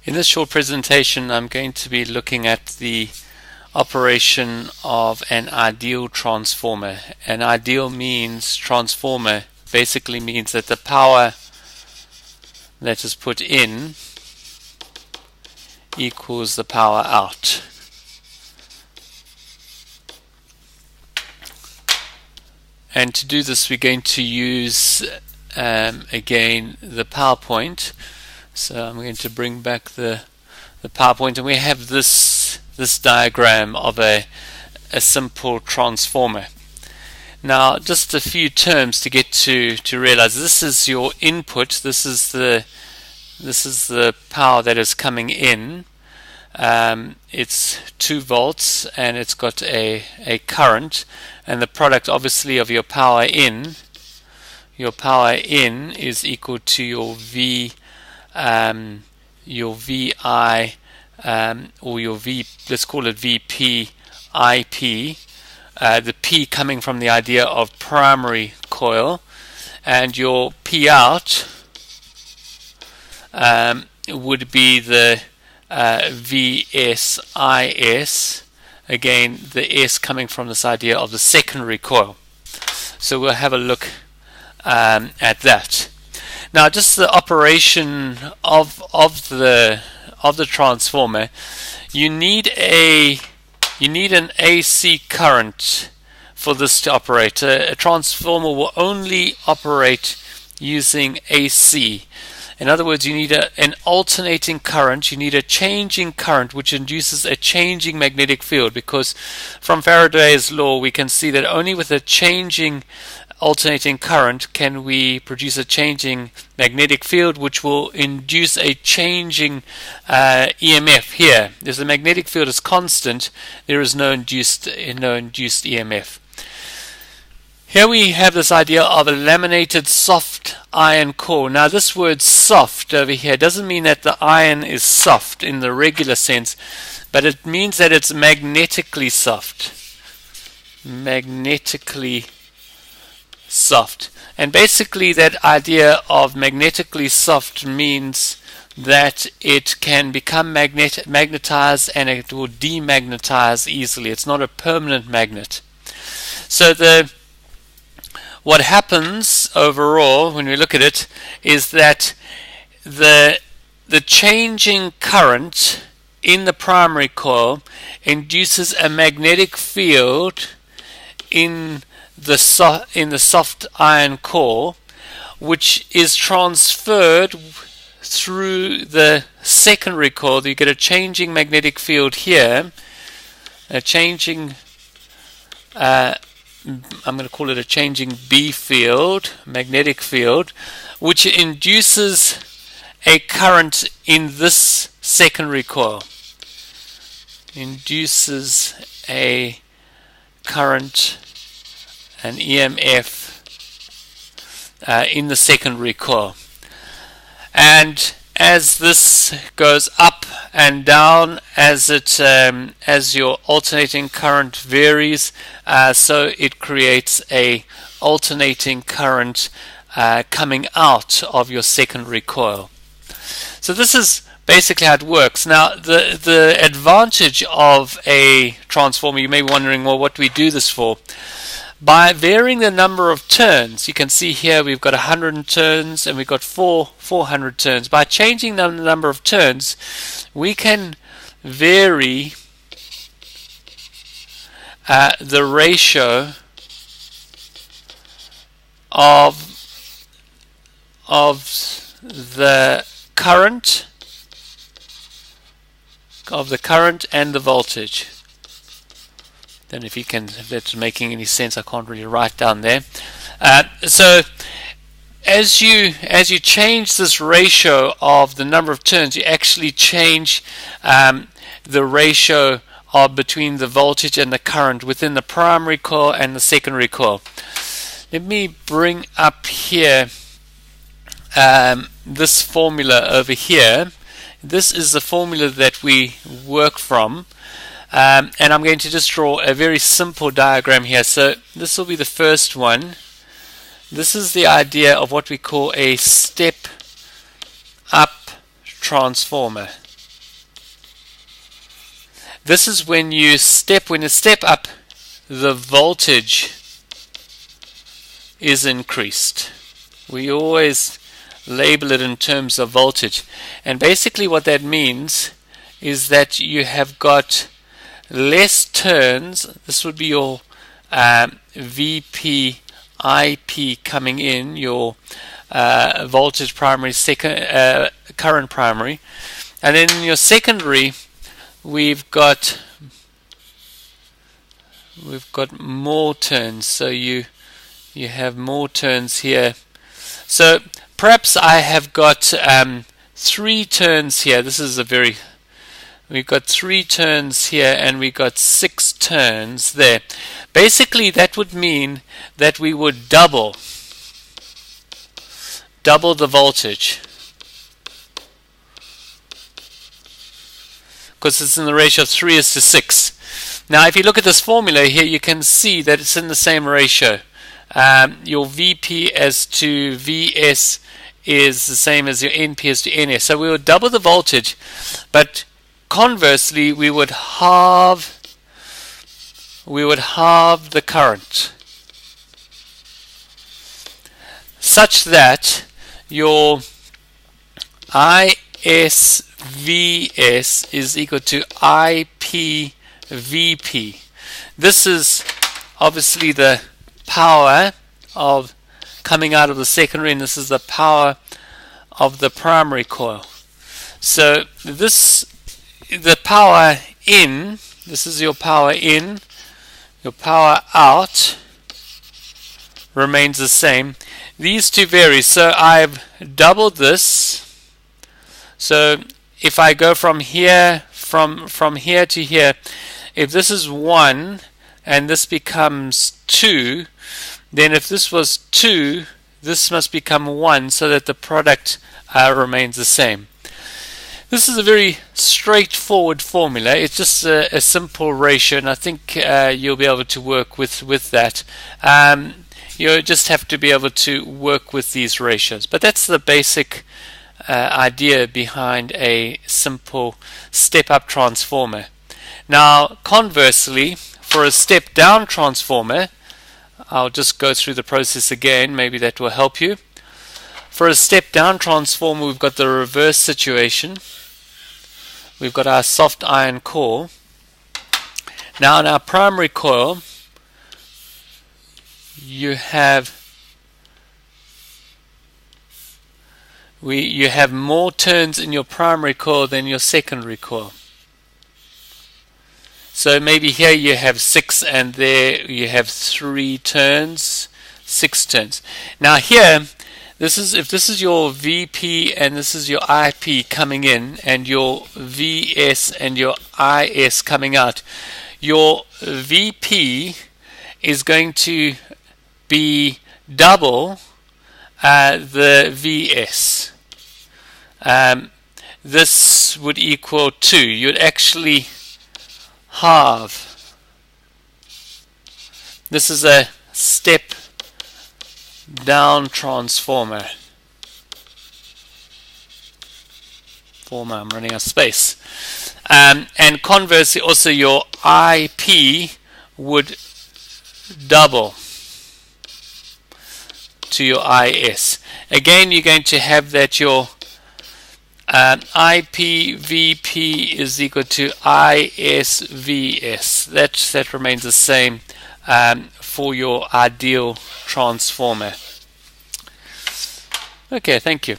In this short presentation, I'm going to be looking at the operation of an ideal transformer. An ideal means transformer basically means that the power that is put in equals the power out. And to do this, we're going to use again the PowerPoint. So I'm going to bring back the PowerPoint, and we have this diagram of a simple transformer. Now, just a few terms to get to realize. This is your input. This is the power that is coming in. It's 2 volts, and it's got a current, and the product obviously of your power in. Your power in is equal to your VI or your V, let's call it VP IP, the P coming from the idea of primary coil, and your P out would be the VSIS, again the S coming from this idea of the secondary coil. So we'll have a look at that. Now, just the operation of the transformer, you need an AC current for this to operate. A transformer will only operate using AC. In other words, you need an alternating current, you need a changing current which induces a changing magnetic field, because from Faraday's law we can see that only with a changing alternating current can we produce a changing magnetic field which will induce a changing EMF here. If the magnetic field is constant, there is no induced EMF. Here we have this idea of a laminated soft iron core. Now, this word soft over here doesn't mean that the iron is soft in the regular sense, but it means that it's magnetically soft. Magnetically soft. And basically that idea of magnetically soft means that it can become magnetized and it will demagnetize easily. It's not a permanent magnet. So what happens overall when we look at it is that the changing current in the primary coil induces a magnetic field in the soft iron core, which is transferred through the secondary coil. You get a changing magnetic field here, a changing I'm going to call it a changing B field, magnetic field, which induces a current in this secondary coil. Induces a current, an EMF in the secondary coil. And as this goes up and down, as your alternating current varies, so it creates a alternating current coming out of your secondary coil. So this is basically how it works. Now, the advantage of a transformer, you may be wondering, well, what do we do this for? By varying the number of turns, you can see here we've got 100 turns and we've got 400 turns. By changing the number of turns, we can vary the ratio of the current and the voltage. Then if that's making any sense, I can't really write down there. So as you change this ratio of the number of turns, you actually change the ratio of between the voltage and the current within the primary coil and the secondary coil. Let me bring up here this formula over here. This is the formula that we work from. And I'm going to just draw a very simple diagram here. So this will be the first one. This is the idea of what we call a step up transformer. This is when you step up, the voltage is increased. We always label it in terms of voltage, and basically what that means is that you have got less turns. This would be your VP IP coming in, your voltage primary, current primary, and then in your secondary we've got more turns. So you have more turns here. So perhaps I have got 3 turns here. This is we've got 3 turns here, and we got 6 turns there. Basically that would mean that we would double the voltage, because it's in the ratio of 3:6. Now if you look at this formula here, you can see that it's in the same ratio. Your VP as to VS is the same as your NP as to NS. So we would double the voltage, but conversely we would halve the current, such that your ISVS is equal to IPVP. This is obviously the power of coming out of the secondary, and this is the power of the primary coil. So the power in, this is your power in, your power out remains the same. These two vary, so I've doubled this. So if I go from here to here, if this is 1 and this becomes 2, then if this was 2, this must become 1, so that the product remains the same. This is a very straightforward formula. It's just a simple ratio, and I think you'll be able to work with that. You just have to be able to work with these ratios. But that's the basic idea behind a simple step-up transformer. Now, conversely, for a step-down transformer, I'll just go through the process again. Maybe that will help you. For a step-down transformer, we've got the reverse situation. We've got our soft iron core. Now in our primary coil, you have more turns in your primary coil than your secondary coil. So maybe here you have 6, and there you have 3 turns, 6 turns. Now here, if this is your VP and this is your IP coming in, and your VS and your IS coming out, your VP is going to be double the VS. This would equal 2. You'd actually halve. This is a step down transformer. I'm running out of space. And conversely, also your IP would double to your IS. Again, you're going to have that your IPVP is equal to ISVS. That remains the same for your ideal transformer. Okay, thank you.